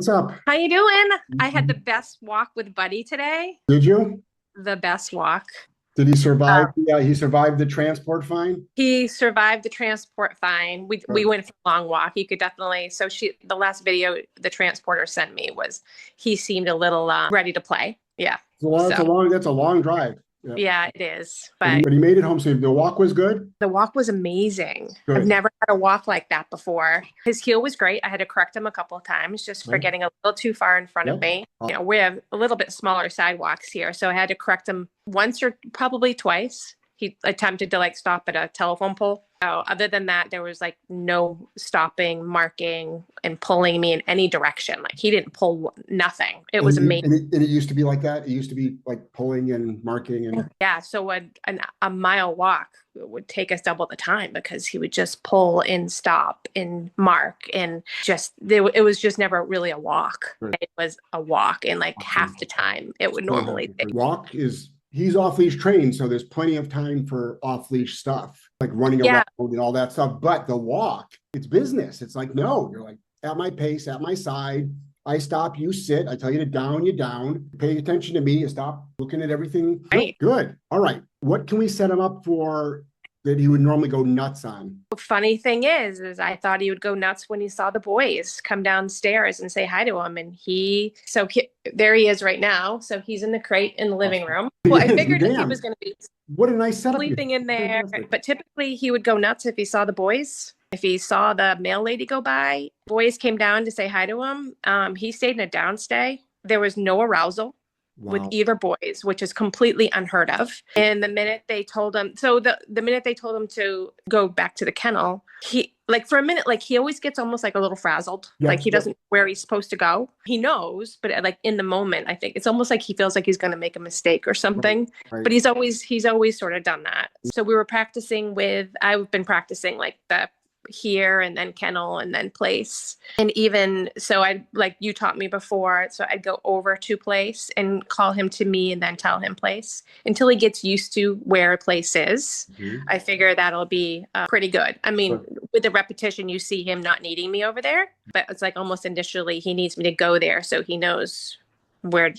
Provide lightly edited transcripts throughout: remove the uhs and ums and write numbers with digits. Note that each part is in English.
What's up? How you doing? I had the best walk with Buddy today. Did you? The best walk. Did he Uh, survive? Yeah, he survived the transport fine. he survived the transport fine. We Good. went for a long walk. You could definitely. So the last video the transporter sent me was he seemed a little ready to play. Yeah. That's So that's a long drive. Yeah. yeah, it is. But he, But but he made it home safe. The walk was good. the walk was amazing. I've Good. never had a walk like that before. His heel was great. I had to correct him a couple of times just for Right. getting a little too far in front of Yep. me. We have a little bit smaller sidewalks here, so I had to correct him once or probably twice. He attempted to like stop at a telephone pole. So other than that, there was like no stopping, marking, and pulling me in any direction. Like he didn't pull nothing. It was amazing. And it used to be like that. It used to be like pulling and marking and Yeah, so a mile walk would take us double the time because he would just pull and stop and mark and it was just never really a walk. Right. It was a walk in like half the time it would normally take. Walk is he's off leash trained, so there's plenty of time for off leash stuff like running Yeah, around and all that stuff. But the walk, it's business. It's like no, you're like at my pace, at my side. I stop, you sit. I tell you to down, you down. Pay attention to me. You stop looking at everything. right. Good. All right. What can we set him up for that he would normally go nuts on? Funny thing is I thought he would go nuts when he saw the boys come downstairs and say hi to him. And there he is right now. So he's in the crate in the living room. Well, I figured he was going to be What a nice setup. sleeping in there. Fantastic. But typically he would go nuts if he saw the boys. If he saw the mail lady go by, boys came down to say hi to him. He stayed in a downstay. There was no arousal with Wow. either boys, which is completely unheard of. And the minute they told him, the minute they told him to go back to the kennel, he like for a minute, like he always gets almost like a little frazzled. Yeah, like he doesn't know where he's supposed to go. He knows, but like in the moment, I think it's almost like he feels like he's going to make a mistake or something. Right. But he's always sort of done that. So we were practicing I've been practicing like the here and then kennel and then place. And even so I like you taught me before, so I'd go over to place and call him to me and then tell him place until he gets used to where a place is. Mhm. I figure that'll be pretty good. I mean, with the repetition you see him not needing me over there, but it's like almost initially he needs me to go there so he knows where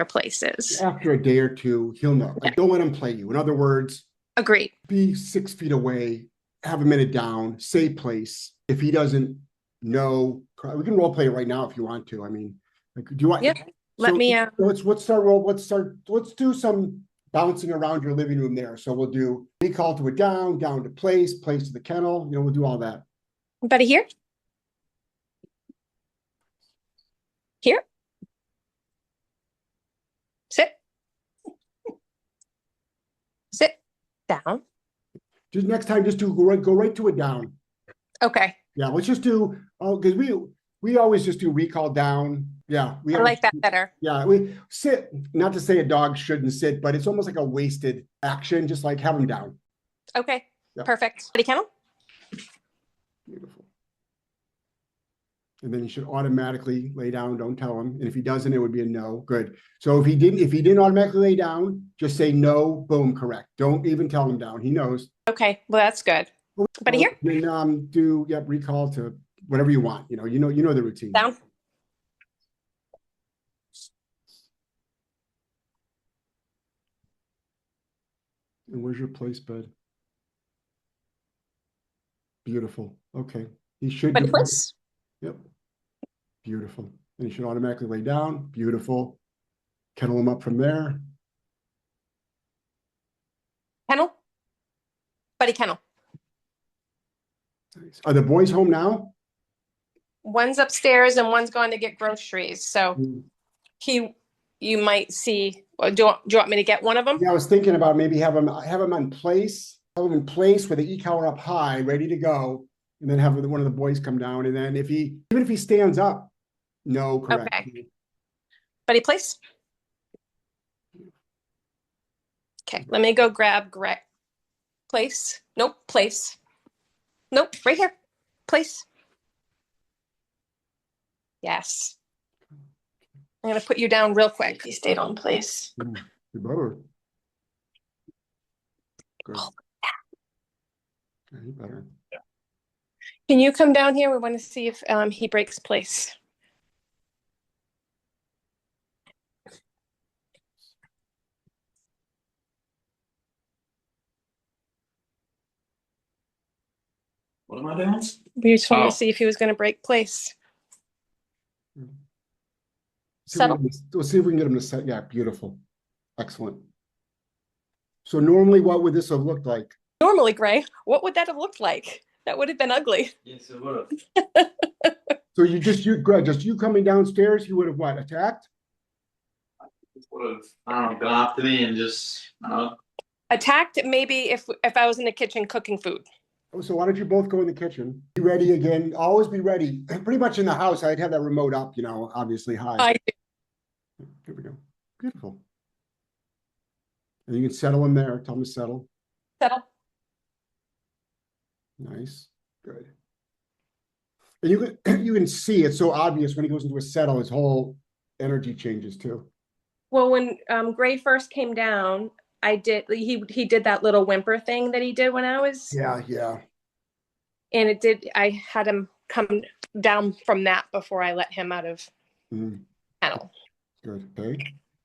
place is. After a day or two, he'll know. Like, don't let him play you. In other words, Agreed. be 6 feet away, have a minute down, say place. If he doesn't know, we can role play it right now if you want to. I mean, like, do you want? Yep. Let me. Let's start roll. Let's do some bouncing around your living room there. So we'll do recall to a down, down to place, place to the kennel. We'll do all that. Buddy, here. Here. Sit. Sit down. Just next time, just go right to a down. Okay. Yeah, let's just do because we always just do recall down. Yeah, I like that better. Yeah, we sit. Not to say a dog shouldn't sit, but it's almost like a wasted action. Just like have him down. Okay. Yep. Perfect. Buddy kennel. Beautiful. And then he should automatically lay down. Don't tell him. And if he doesn't, it would be a no. Good. So if he didn't automatically lay down, just say no. Boom. Correct. Don't even tell him down. He knows. Okay. Well, that's good. Buddy here. Then do recall to whatever you want. You know the routine. Down. And where's your place bed? Beautiful. Okay. He should. Buddy place. Yep. Beautiful. And he should automatically lay down. Beautiful. Kennel him up from there. Kennel. Buddy kennel. Nice. Are the boys home now? One's upstairs and one's going to get groceries. So you might see. Do you want me to get one of them? Yeah, I was thinking about maybe have them in place with the e-collar up high, ready to go, and then have one of the boys come down. And then even if he stands up, no, correct. Okay. Buddy place. Okay, let me go grab Greg. Place. Nope, place. Nope, right here. Place. Yes. I'm going to put you down real quick. You stayed on place. You better. Good. Oh, Yeah, you better. Can you come down here? We want to see if he breaks place. What am I doing? We just wanted Oh. to see if he was going to break place. We'll see if we can get him to set. Yeah, beautiful. Excellent. So normally what would this have looked like? Normally, Gray, what would that have looked like? That would have been ugly. Yes, it would have. So Greg, just you coming downstairs, you would have what, attacked? Would have, I don't know, gone after me and just, Attacked maybe if I was in the kitchen cooking food. So why don't you both go in the kitchen? Be ready again. Always be ready. Pretty much in the house, I'd have that remote up, obviously high. Here we go. Beautiful. And you can settle him there. Tell him to settle. Settle. Nice. Good. And you can see it's so obvious when he goes into a settle, his whole energy changes too. Well, when Gray first came down, he did that little whimper thing that he did when I was. Yeah. And I had him come down from that before I let him out of kennel. Good. Okay.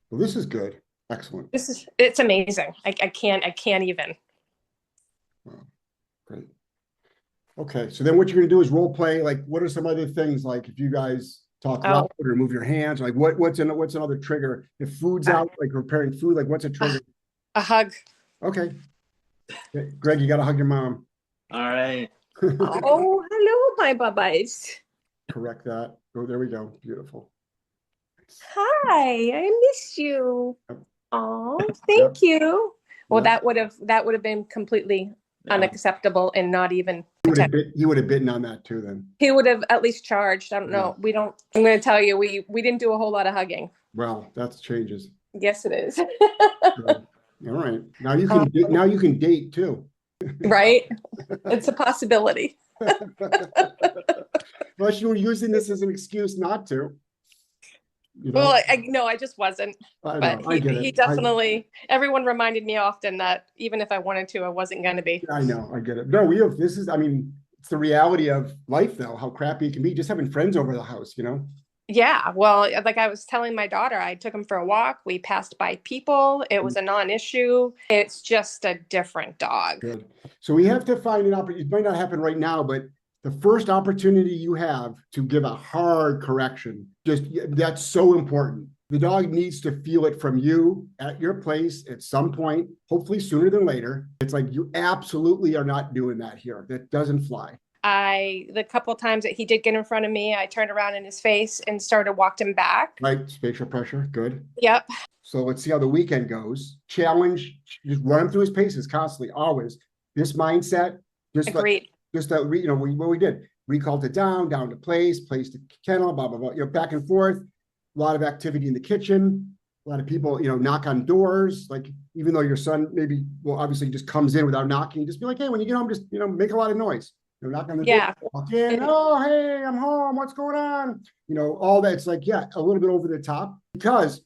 Well, this is good. Excellent. It's amazing. I can't even. Wow. Great. Okay. So then what you're going to do is role play. Like, what are some other things? Like if you guys talk loud or move your hands, like what's another trigger? If food's out, like preparing food, like what's a trigger? A hug. Okay. Greg, you got to hug your mom. all right. Oh, hello, my bubbies. Correct that. Oh, there we go. Beautiful. Hi, I miss you. Yep. Oh, thank you. Well, Yep. that would have been completely unacceptable and not even. He would have bitten on that too then. He would have at least charged. I don't know. I'm going to tell you, we didn't do a whole lot of hugging. Well, that changes. Yes, it is. Good. All right. Now you can date too. Right? It's a possibility. Unless you were using this as an excuse not to. Well, I just wasn't. I But know, I get it. he definitely, everyone reminded me often that even if I wanted to, I wasn't going to be. I know, I get it. No, it's the reality of life though, how crappy it can be just having friends over the house, Yeah, well, like I was telling my daughter, I took him for a walk. We passed by people. It was a non-issue. It's just a different dog. Good. So we have to find an opportunity. It might not happen right now, but the first opportunity you have to give a hard correction, that's so important. The dog needs to feel it from you at your place at some point, hopefully sooner than later. It's like, you absolutely are not doing that here. That doesn't fly. The couple of times that he did get in front of me, I turned around in his face and walked him back. Right, spatial pressure, good. Yep. So let's see how the weekend goes. Challenge, just run him through his paces constantly, always. This mindset, Agreed. what we did, recalled it down to place to kennel, blah, blah, blah, back and forth. A lot of activity in the kitchen, a lot of people, knock on doors. Like, even though your son obviously just comes in without knocking, just be like, hey, when you get home, just, make a lot of noise. Knock on the door, walk in, oh, hey, I'm home, what's going on? All that. It's like, a little bit over the top, because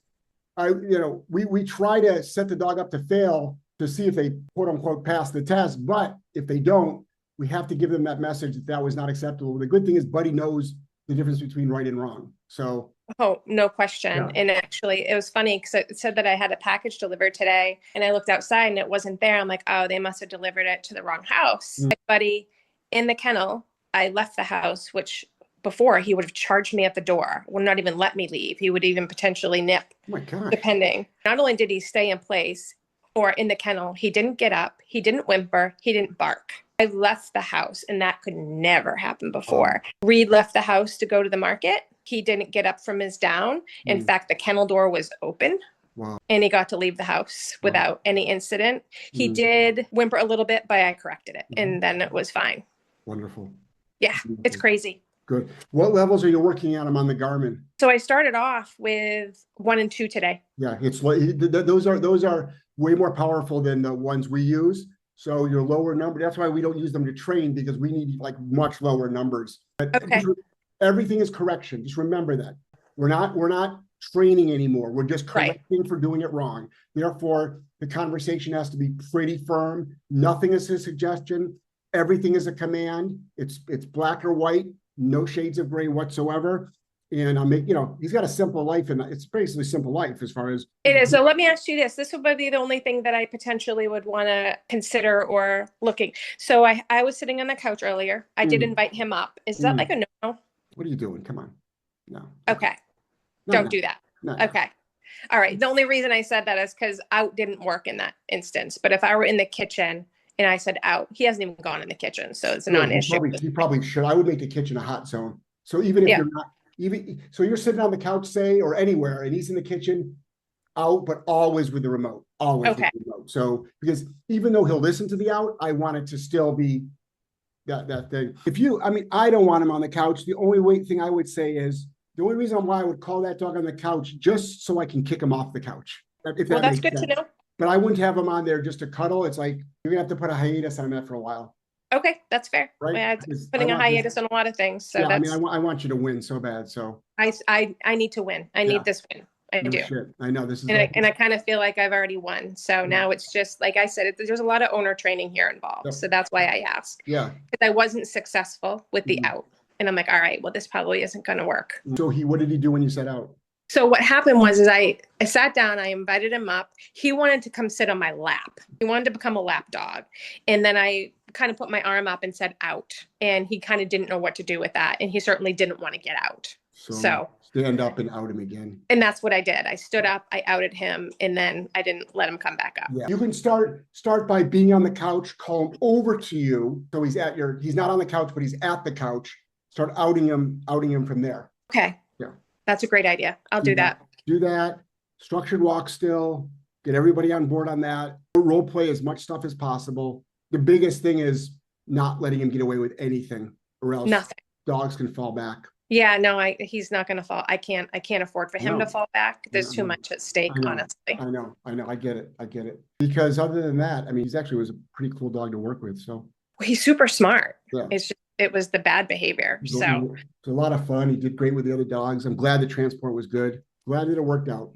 we try to set the dog up to fail to see if they quote unquote pass the test. But if they don't, we have to give them that message that was not acceptable. The good thing is Buddy knows the difference between right and wrong. So. Oh, no question. Yeah. And actually, it was funny because it said that I had a package delivered today, and I looked outside and it wasn't there. I'm like, oh, they must have delivered it to the wrong house. My buddy in the kennel, I left the house, which before he would have charged me at the door, would not even let me leave. He would even potentially nip, Oh my gosh. depending. Not only did he stay in place or in the kennel, he didn't get up, he didn't whimper, he didn't bark. I left the house, and that could never happen before. Reed left the house to go to the market. He didn't get up from his down. In fact, the kennel door was open. Wow. And he got to leave the house without any incident. He did whimper a little bit, but I corrected it, and then it was fine. Wonderful. Yeah, it's crazy. Good. What levels are you working on him on the Garmin? So I started off with 1 and 2 today. Yeah, it's like those are way more powerful than the ones we use. So your lower number, that's why we don't use them to train, because we need like much lower numbers. But Okay. Everything is correction. Just remember that. We're not training anymore. We're just correcting for doing it wrong. Therefore, the conversation has to be pretty firm. Nothing is a suggestion. Everything is a command. It's black or white, no shades of gray whatsoever. And I'll make, you know, he's got a simple life, and it's basically a simple life as far as It is. So let me ask you this. This would be the only thing that I potentially would want to consider or looking. So I was sitting on the couch earlier. I did invite him up. Is that like a no? What are you doing? Come on. No. Okay. No, Don't no, do that. no. Okay. All right. The only reason I said that is because out didn't work in that instance. But if I were in the kitchen and I said out, he hasn't even gone in the kitchen. So it's a No, non-issue. he probably should. I would make the kitchen a hot zone. So even if Yeah. you're not, even so you're sitting on the couch, say, or anywhere, and he's in the kitchen, out, but always with the remote. Always Okay. with the remote. So because even though he'll listen to the out, I want it to still be that thing. If you, I mean, I don't want him on the couch. The only thing I would say is the only reason why I would call that dog on the couch just so I can kick him off the couch. If Well, that that's makes good sense. to know. But I wouldn't have him on there just to cuddle. It's like you're gonna have to put a hiatus on that for a while, Okay. That's fair. right? Yeah, Because putting I a want this- hiatus on a lot of things. So yeah, I mean, that's, I want you to win so bad. So I need to win. I Yeah. need this win. I no do. shit. I know this is And I kind of feel like I've already won. So now it's just, like I said, there's a lot of owner training here involved. Yep. So that's why I asked. yeah. Because I wasn't successful with the Mhm. out. And I'm like, all right, well, this probably isn't going to work. So what did he do when you set out? So what happened was I sat down, I invited him up. He wanted to come sit on my lap. He wanted to become a lap dog. And then I kind of put my arm up and said out. And he kind of didn't know what to do with that. And he certainly didn't want to get out. So stand up and out him again. and that's what I did. I stood up, I outed him, and then I didn't let him come back up. Yeah. You can start by being on the couch, call him over to you. So he's not on the couch, but he's at the couch. Start outing him from there. Okay. Yeah. That's a great idea. I'll do that. Do that. Structured walk still. Get everybody on board on that. Role play as much stuff as possible. The biggest thing is not letting him get away with anything, or else Nothing. dogs can fall back. Yeah, no, he's not going to fall. I can't afford for him No. to fall back. There's too No. much at stake, I know. honestly. I know. I get it. Because other than that, I mean, he's actually was a pretty cool dog to work with. So He's super smart. yeah. It's just, it was the bad behavior. So it's a lot of fun. He did great with the other dogs. I'm glad the transport was good. Glad that it worked out.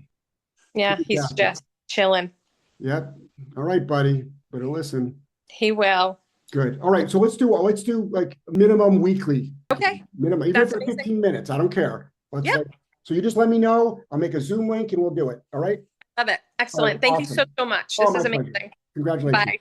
yeah, Good he's job. just chilling. Yep. All right, buddy. Better listen. He will. Good. All right. So let's do like minimum weekly. Okay. Minimum, even That's for amazing. 15 minutes. I don't care. Yep. So you just let me know. I'll make a Zoom link and we'll do it. All right. Love it. Excellent. right, Thank awesome. you so much. Oh, This my is pleasure. amazing. Congratulations. Bye.